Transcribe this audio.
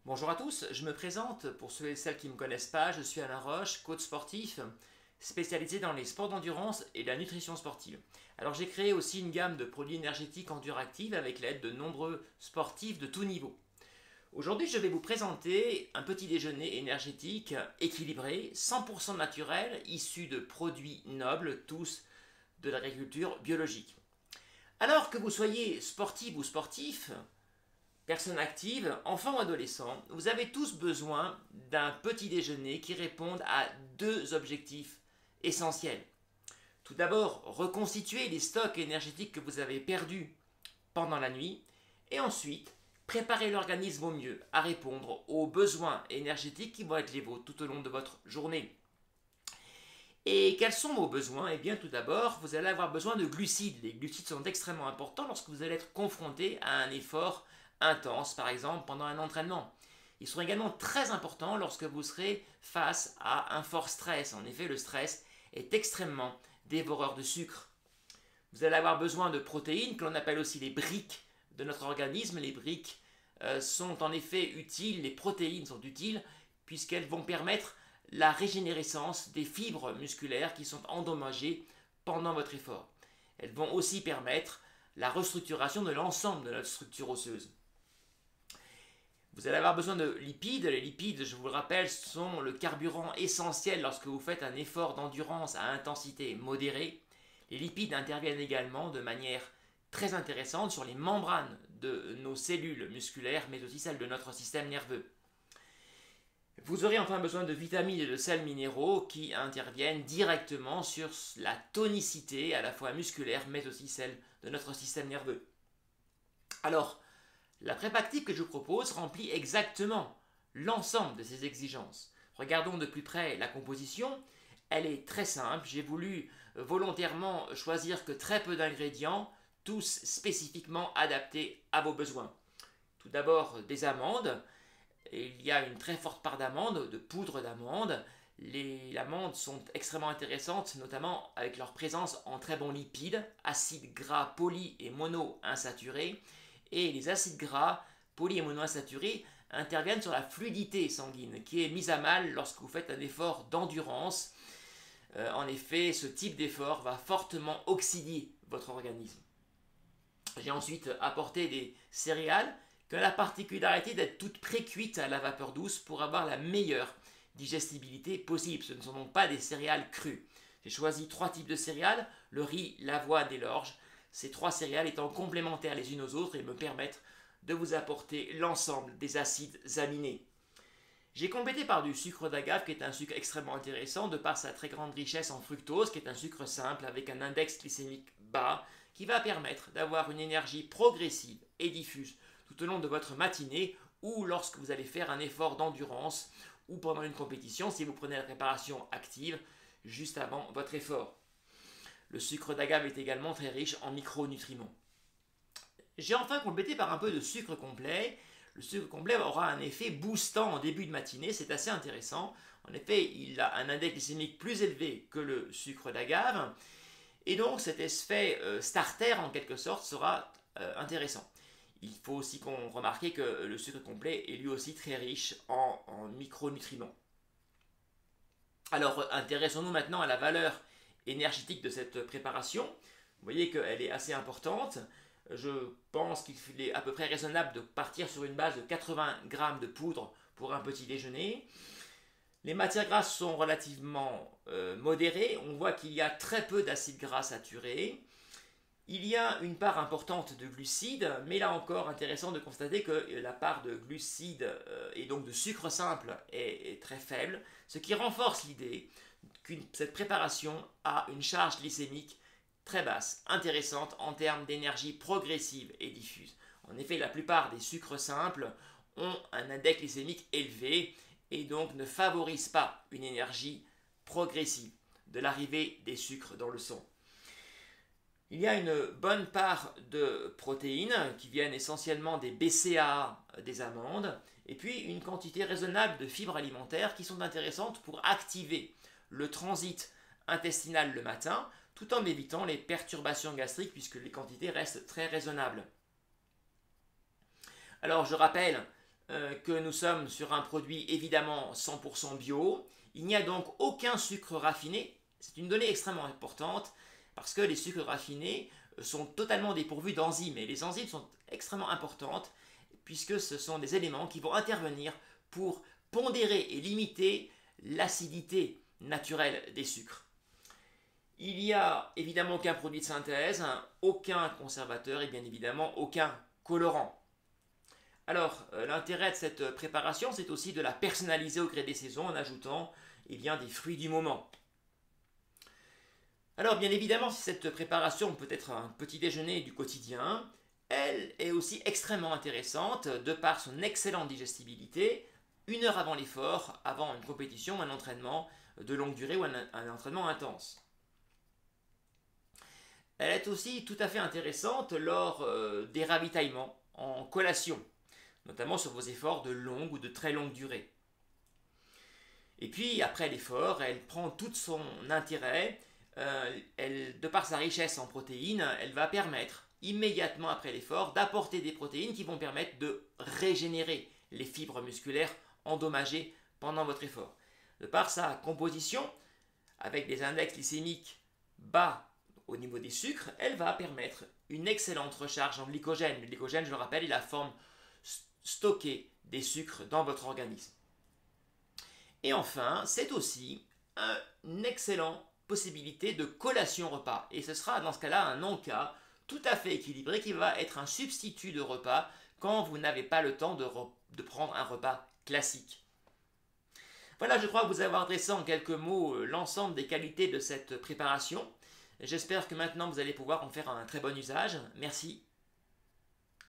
Bonjour à tous, je me présente pour ceux et celles qui ne me connaissent pas, je suis Alain Roche, coach sportif spécialisé dans les sports d'endurance et la nutrition sportive. Alors j'ai créé aussi une gamme de produits énergétiques Enduractive avec l'aide de nombreux sportifs de tout niveau. Aujourd'hui je vais vous présenter un petit déjeuner énergétique équilibré, 100% naturel, issu de produits nobles, tous de l'agriculture biologique. Alors que vous soyez sportif ou sportif, personnes actives, enfants ou adolescents, vous avez tous besoin d'un petit déjeuner qui réponde à deux objectifs essentiels. Tout d'abord, reconstituer les stocks énergétiques que vous avez perdus pendant la nuit et ensuite, préparer l'organisme au mieux à répondre aux besoins énergétiques qui vont être les vôtres tout au long de votre journée. Et quels sont vos besoins? Eh bien, tout d'abord, vous allez avoir besoin de glucides. Les glucides sont extrêmement importants lorsque vous allez être confronté à un effort intense, par exemple pendant un entraînement. Ils sont également très importants lorsque vous serez face à un fort stress. En effet, le stress est extrêmement dévoreur de sucre. Vous allez avoir besoin de protéines, que l'on appelle aussi les briques de notre organisme. Les briques sont en effet utiles, les protéines sont utiles, puisqu'elles vont permettre la régénérescence des fibres musculaires qui sont endommagées pendant votre effort. Elles vont aussi permettre la restructuration de l'ensemble de notre structure osseuse. Vous allez avoir besoin de lipides. Les lipides, je vous le rappelle, sont le carburant essentiel lorsque vous faites un effort d'endurance à intensité modérée. Les lipides interviennent également de manière très intéressante sur les membranes de nos cellules musculaires, mais aussi celles de notre système nerveux. Vous aurez enfin besoin de vitamines et de sels minéraux qui interviennent directement sur la tonicité à la fois musculaire, mais aussi celle de notre système nerveux. Alors, la prépa active que je vous propose remplit exactement l'ensemble de ces exigences. Regardons de plus près la composition. Elle est très simple. J'ai voulu volontairement choisir que très peu d'ingrédients, tous spécifiquement adaptés à vos besoins. Tout d'abord, des amandes. Il y a une très forte part d'amandes, de poudre d'amande. Les amandes sont extrêmement intéressantes, notamment avec leur présence en très bons lipides, acides gras poly et monoinsaturés. Et les acides gras poly et monoinsaturés interviennent sur la fluidité sanguine, qui est mise à mal lorsque vous faites un effort d'endurance. En effet, ce type d'effort va fortement oxyder votre organisme. J'ai ensuite apporté des céréales qui ont la particularité d'être toutes pré-cuites à la vapeur douce pour avoir la meilleure digestibilité possible. Ce ne sont donc pas des céréales crues. J'ai choisi trois types de céréales, le riz, l'avoine et l'orge. Ces trois céréales étant complémentaires les unes aux autres et me permettent de vous apporter l'ensemble des acides aminés. J'ai complété par du sucre d'agave qui est un sucre extrêmement intéressant de par sa très grande richesse en fructose, qui est un sucre simple avec un index glycémique bas qui va permettre d'avoir une énergie progressive et diffuse tout au long de votre matinée ou lorsque vous allez faire un effort d'endurance ou pendant une compétition si vous prenez la préparation active juste avant votre effort. Le sucre d'agave est également très riche en micronutriments. J'ai enfin complété par un peu de sucre complet. Le sucre complet aura un effet boostant en début de matinée, c'est assez intéressant. En effet, il a un index glycémique plus élevé que le sucre d'agave. Et donc cet effet starter en quelque sorte sera intéressant. Il faut aussi qu'on remarque que le sucre complet est lui aussi très riche en micronutriments. Alors intéressons-nous maintenant à la valeur énergétique de cette préparation. Vous voyez qu'elle est assez importante. Je pense qu'il est à peu près raisonnable de partir sur une base de 80 grammes de poudre pour un petit déjeuner. Les matières grasses sont relativement modérées. On voit qu'il y a très peu d'acides gras saturés. Il y a une part importante de glucides, mais là encore intéressant de constater que la part de glucides et donc de sucre simple est très faible, ce qui renforce l'idée que cette préparation a une charge glycémique très basse, intéressante en termes d'énergie progressive et diffuse. En effet, la plupart des sucres simples ont un index glycémique élevé et donc ne favorisent pas une énergie progressive de l'arrivée des sucres dans le sang. Il y a une bonne part de protéines qui viennent essentiellement des BCAA des amandes et puis une quantité raisonnable de fibres alimentaires qui sont intéressantes pour activer le transit intestinal le matin tout en évitant les perturbations gastriques puisque les quantités restent très raisonnables. Alors je rappelle que nous sommes sur un produit évidemment 100% bio. Il n'y a donc aucun sucre raffiné. C'est une donnée extrêmement importante parce que les sucres raffinés sont totalement dépourvus d'enzymes. Et les enzymes sont extrêmement importantes puisque ce sont des éléments qui vont intervenir pour pondérer et limiter l'acidité naturelle des sucres. Il n'y a évidemment aucun produit de synthèse, aucun conservateur et bien évidemment aucun colorant. Alors, l'intérêt de cette préparation, c'est aussi de la personnaliser au gré des saisons en ajoutant des fruits du moment. Alors, bien évidemment, si cette préparation peut être un petit déjeuner du quotidien, elle est aussi extrêmement intéressante de par son excellente digestibilité, 1 heure avant l'effort, avant une compétition, un entraînement de longue durée ou un entraînement intense. Elle est aussi tout à fait intéressante lors des ravitaillements en collation, notamment sur vos efforts de longue ou de très longue durée. Et puis, après l'effort, elle prend tout son intérêt. De par sa richesse en protéines, elle va permettre, immédiatement après l'effort, d'apporter des protéines qui vont permettre de régénérer les fibres musculaires endommagées pendant votre effort. De par sa composition, avec des index glycémiques bas au niveau des sucres, elle va permettre une excellente recharge en glycogène. Le glycogène, je le rappelle, est la forme stockée des sucres dans votre organisme. Et enfin, c'est aussi une excellente possibilité de collation repas. Et ce sera dans ce cas-là un encas tout à fait équilibré qui va être un substitut de repas quand vous n'avez pas le temps de prendre un repas classique. Voilà, je crois vous avoir adressé en quelques mots l'ensemble des qualités de cette préparation. J'espère que maintenant vous allez pouvoir en faire un très bon usage. Merci.